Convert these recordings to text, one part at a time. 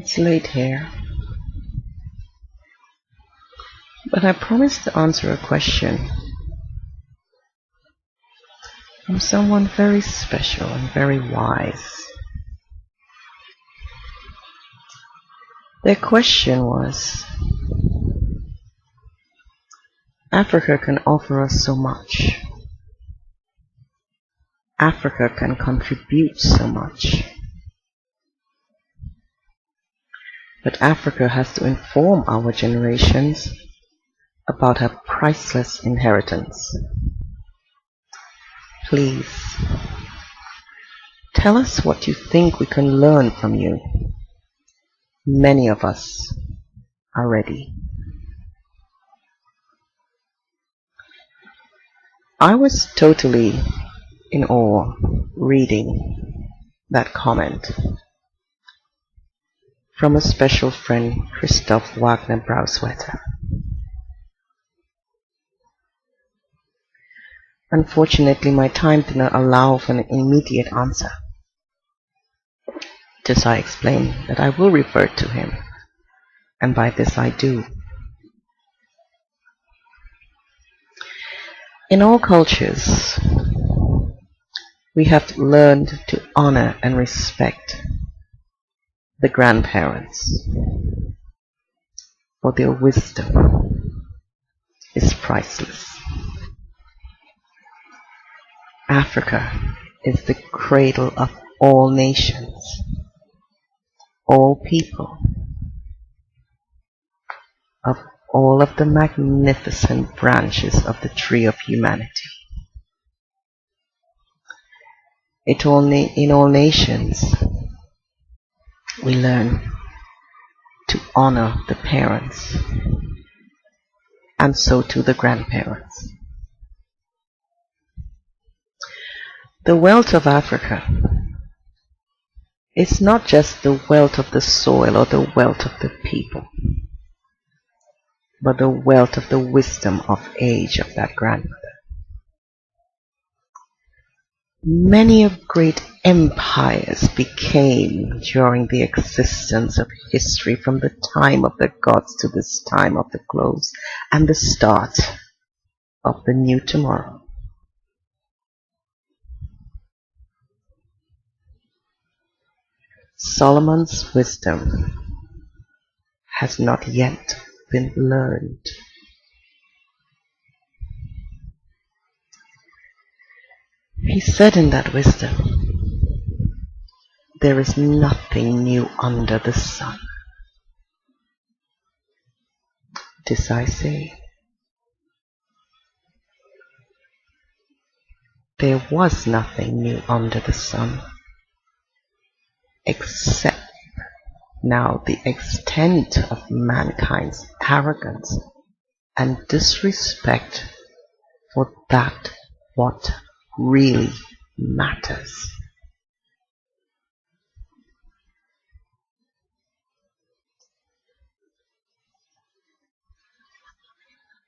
It's late here, but I promised to answer a question from someone very special and very wise. Their question was, Africa can offer us so much. Africa can contribute so much. But Africa has to inform our generations about her priceless inheritance. Please, tell us what you think we can learn from you. Many of us are ready. I was totally in awe reading that comment from a special friend, Christoph Wagner Brausewetter. Unfortunately, my time did not allow for an immediate answer. Thus I explain that I will refer to him, and by this I do. In all cultures, we have learned to honor and respect the grandparents, for their wisdom is priceless. Africa is the cradle of all nations, all people, of all of the magnificent branches of the tree of humanity. In all nations, we learn to honor the parents, and so to the grandparents. The wealth of Africa is not just the wealth of the soil or the wealth of the people, but the wealth of the wisdom of age of that grandmother. Many of great empires became during the existence of history, from the time of the gods to this time of the globes and the start of the new tomorrow. Solomon's wisdom has not yet been learned. He said in that wisdom, there is nothing new under the sun. This I say. There was nothing new under the sun, except now the extent of mankind's arrogance and disrespect for that what really matters.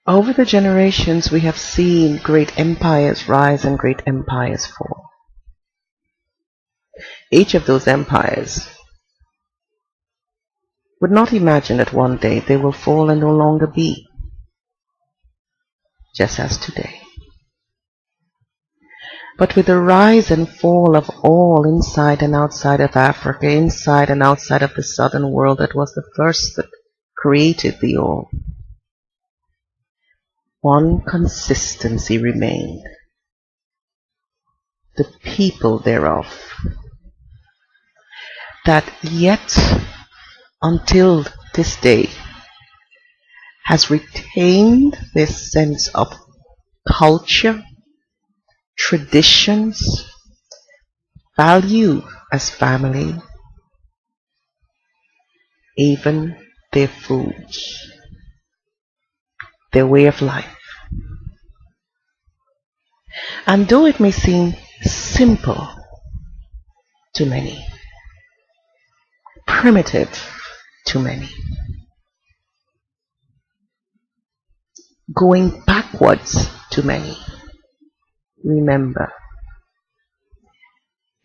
Over the generations, we have seen great empires rise and great empires fall. Each of those empires would not imagine that one day they will fall and no longer be, just as today. But with the rise and fall of all inside and outside of Africa, inside and outside of the southern world that was the first that created the all, one consistency remained: the people thereof, that yet until this day has retained this sense of culture, traditions, value as family, even their foods, their way of life. And though it may seem simple to many, primitive to many, going backwards to many, remember,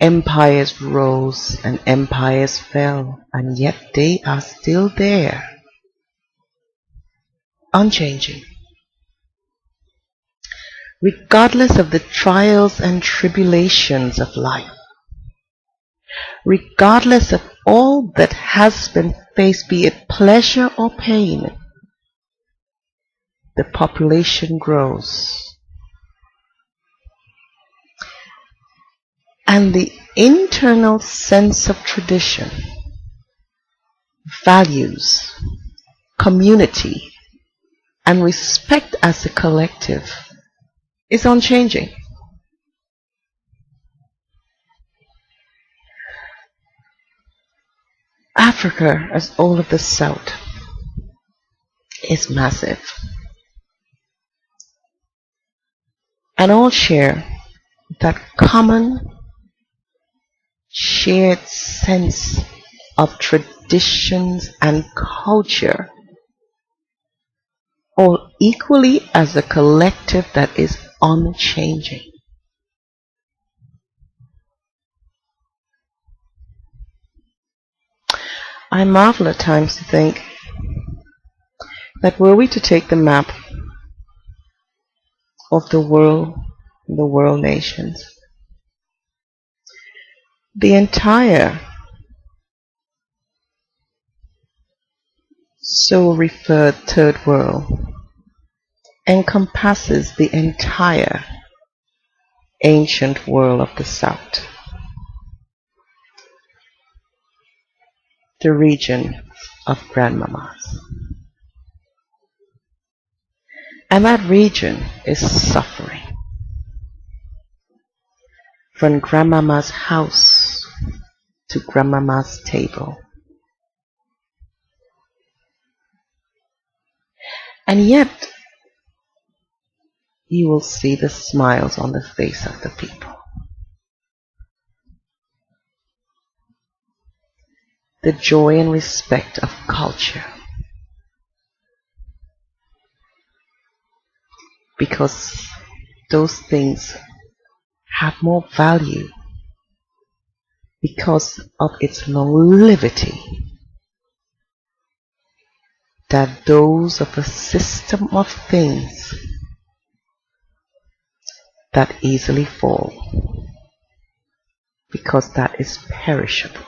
Empires rose and empires fell, and yet they are still there, unchanging. Regardless of the trials and tribulations of life, regardless of all that has been faced, be it pleasure or pain, the population grows. And the internal sense of tradition, values, community, and respect as a collective is unchanging. Africa, as all of the South, is massive. And all share that common shared sense of traditions and culture, all equally as a collective that is unchanging. I marvel at times to think that were we to take the map of the world nations, the entire so referred third world encompasses the entire ancient world of the South, the region of grandmamas. And that region is suffering. From grandmama's house to grandmama's table. And yet, you will see the smiles on the face of the people. The joy and respect of culture. Because those things have more value because of its longevity than those of a system of things that easily fall, because that is perishable.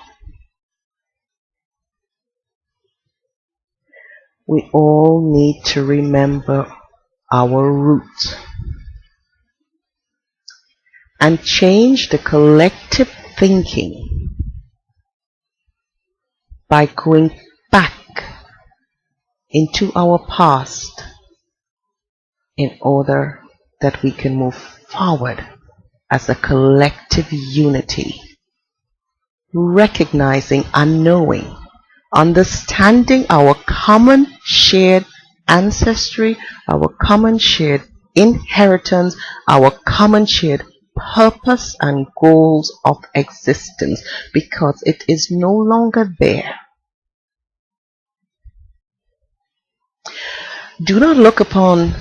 We all need to remember our roots and change the collective thinking by going back into our past in order that we can move forward as a collective unity, recognizing and knowing, understanding our common shared ancestry, our common shared inheritance, our common shared purpose and goals of existence, because it is no longer there. Do not look upon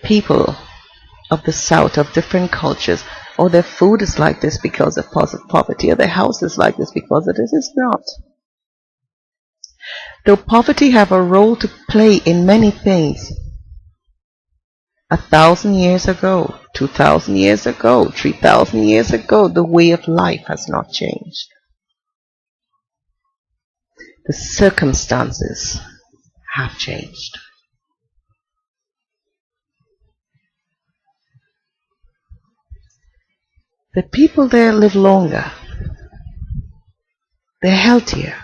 people of the South, of different cultures, or their food is like this because of poverty, or their house is like this because of this. It's not. Though poverty have a role to play in many things, 1,000 years ago, 2,000 years ago, 3,000 years ago, the way of life has not changed. The circumstances have changed. The people there live longer. They're healthier.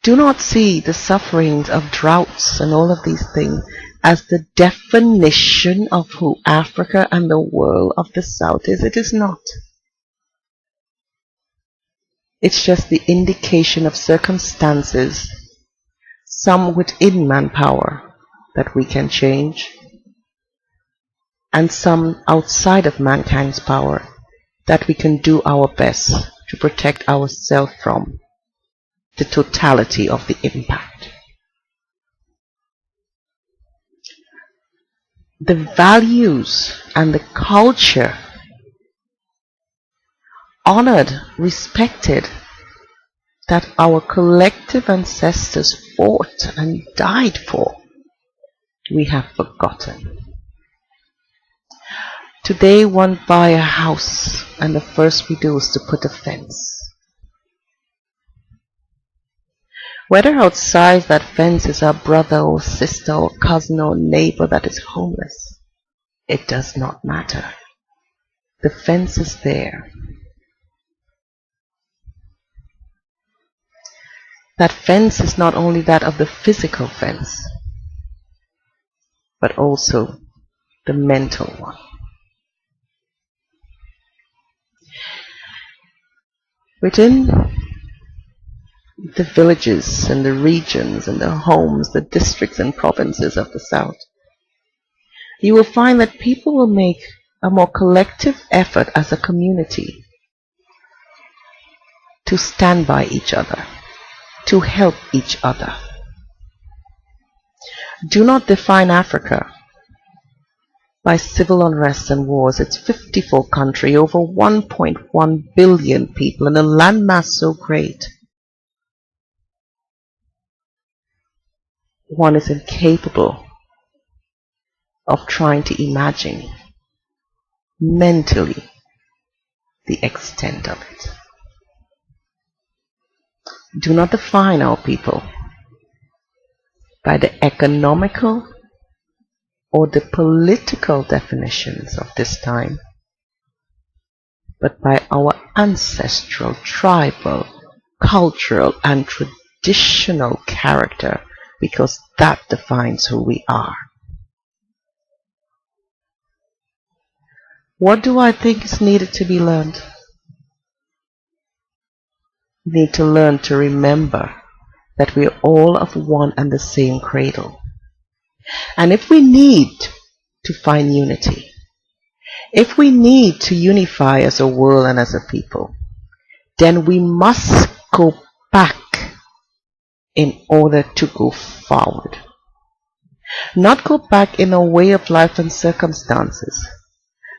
Do not see the sufferings of droughts and all of these things as the definition of who Africa and the world of the South is. It is not. It's just the indication of circumstances, some within manpower that we can change, and some outside of mankind's power that we can do our best to protect ourselves from the totality of the impact. the values and the culture honored, respected, that our collective ancestors fought and died for, we have forgotten. Today one buy a house and the first we do is to put a fence. Whether outside that fence is our brother or sister or cousin or neighbor that is homeless, it does not matter. The fence is there. That fence is not only that of the physical fence, but also the mental one. Within the villages and the regions and the homes, the districts and provinces of the South, you will find that people will make a more collective effort as a community to stand by each other, to help each other. Do not define Africa by civil unrest and wars. It's 54 countries, over 1.1 billion people, and a landmass so great. One is incapable of trying to imagine mentally the extent of it. Do not define our people by the economical or the political definitions of this time, but by our ancestral, tribal, cultural, and traditional character, because that defines who we are. What do I think is needed to be learned? We need to learn to remember that we are all of one and the same cradle. And if we need to find unity, if we need to unify as a world and as a people, then we must go back in order to go forward. Not go back in a way of life and circumstances,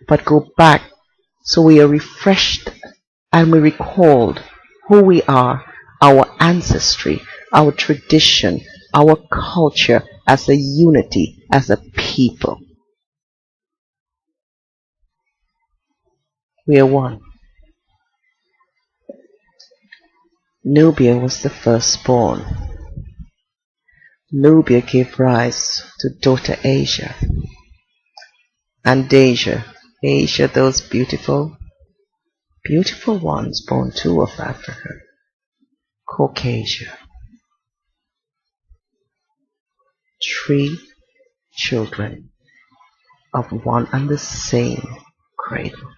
but go back so we are refreshed and we recalled who we are, our ancestry, our tradition, our culture as a unity, as a people. We are one. Nubia was the firstborn. Nubia gave rise to daughter Asia. And Asia, those beautiful ones born too of Africa. Caucasia. 3 children of one and the same cradle.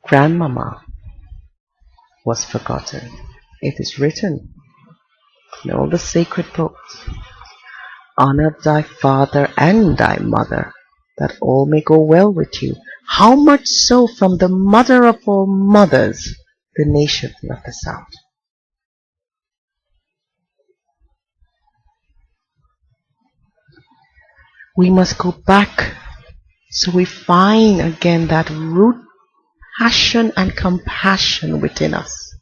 Grandmama was forgotten. It is written in all the sacred books, honor thy father and thy mother, that all may go well with you. How much so from the mother of all mothers, the nation of the South. We must go back so we find again that root passion and compassion within us.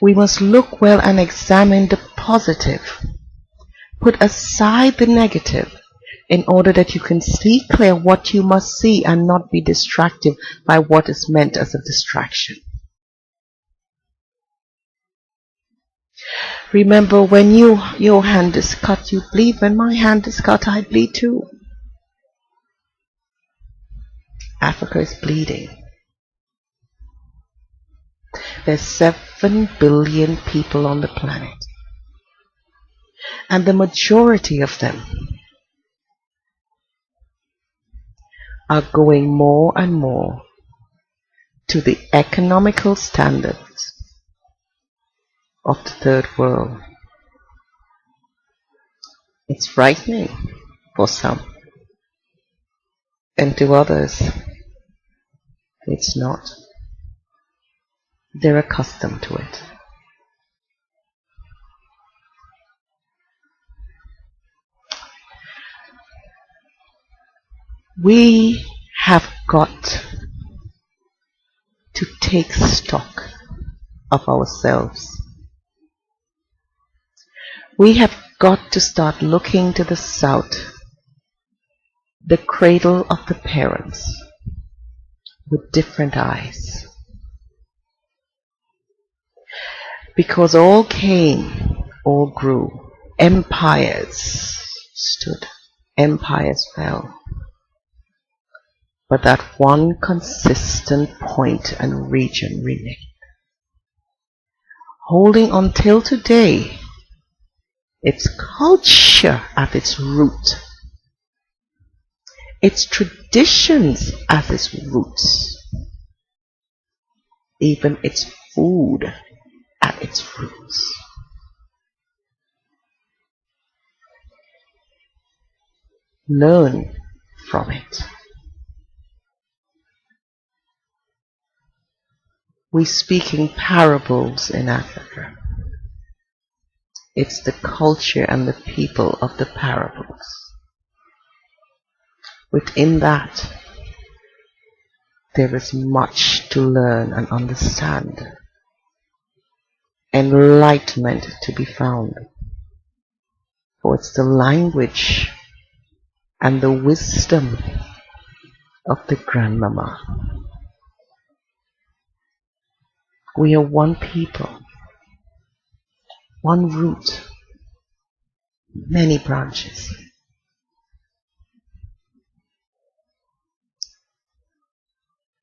We must look well and examine the positive. Put aside the negative in order that you can see clear what you must see and not be distracted by what is meant as a distraction. Remember, when your hand is cut, you bleed. When my hand is cut, I bleed too. Africa is bleeding. There's 7 billion people on the planet. And the majority of them are going more and more to the economical standards of the third world. It's frightening for some, and to others it's not. They're accustomed to it. We have got to take stock of ourselves. We have got to start looking to the south, the cradle of the parents, with different eyes. Because all came, all grew. Empires stood, empires fell. But that one consistent point and region remained, holding until today its culture at its root, its traditions as its roots, even its food at its roots. Learn from it. We speak in parables in Africa. It's the culture and the people of the parables. Within that, there is much to learn and understand. Enlightenment to be found. For it's the language and the wisdom of the grandmama. We are one people, one root, many branches.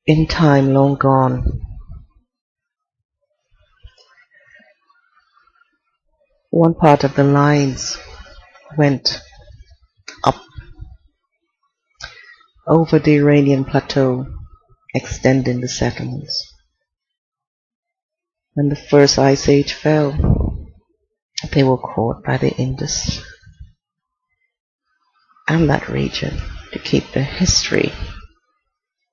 In time long gone, one part of the lines went up over the Iranian plateau, extending the settlements. When the first ice age fell, they were caught by the Indus and that region to keep the history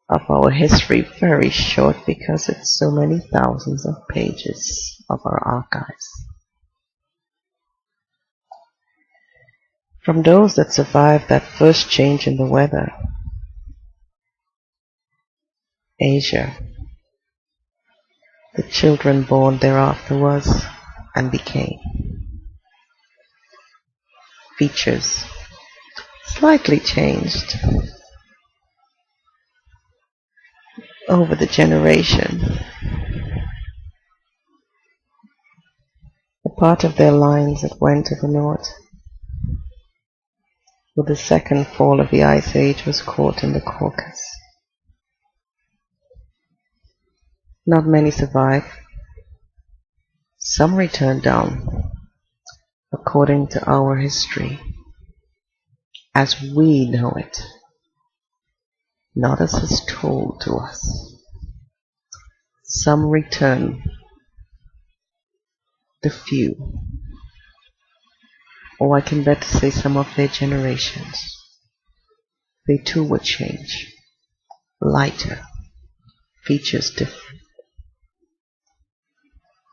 of our history very short, because it's so many thousands of pages of our archives. From those that survived that first change in the weather, Asia, the children born thereafter was and became features slightly changed over the generation. A part of their lines that went to the north, with the second fall of the Ice Age, was caught in the Caucasus. Not many survived. Some returned down, according to our history, as we know it, not as is told to us. Some return, the few, or I can better say some of their generations. They too would change, lighter, features different.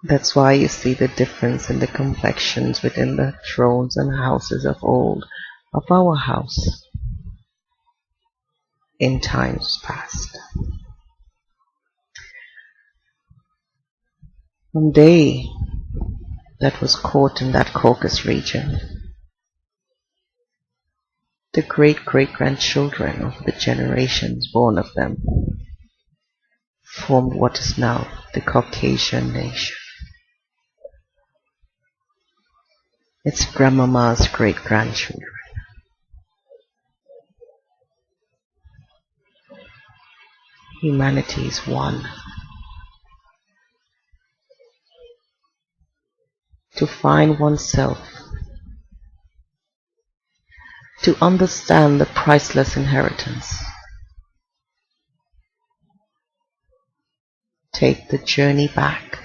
That's why you see the difference in the complexions within the thrones and houses of old, of our house, in times past. One day that was caught in that Caucasus region, the great-great-grandchildren of the generations born of them formed what is now the Caucasian nation. It's grandmama's great-grandchildren. Humanity is one. To find oneself, to understand the priceless inheritance. Take the journey back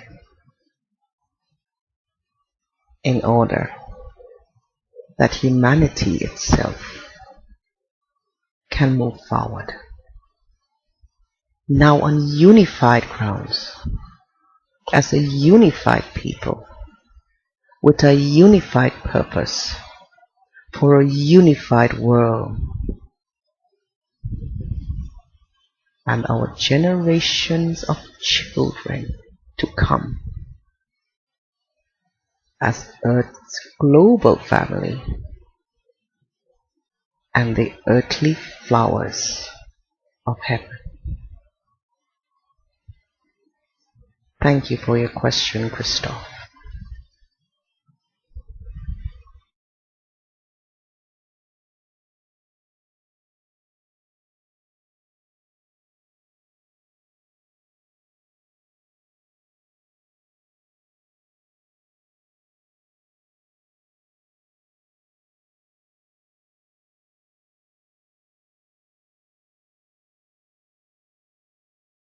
in order that humanity itself can move forward. Now on unified grounds, as a unified people, with a unified purpose, for a unified world. and our generations of children to come as Earth's global family and the earthly flowers of heaven. Thank you for your question, Christoph.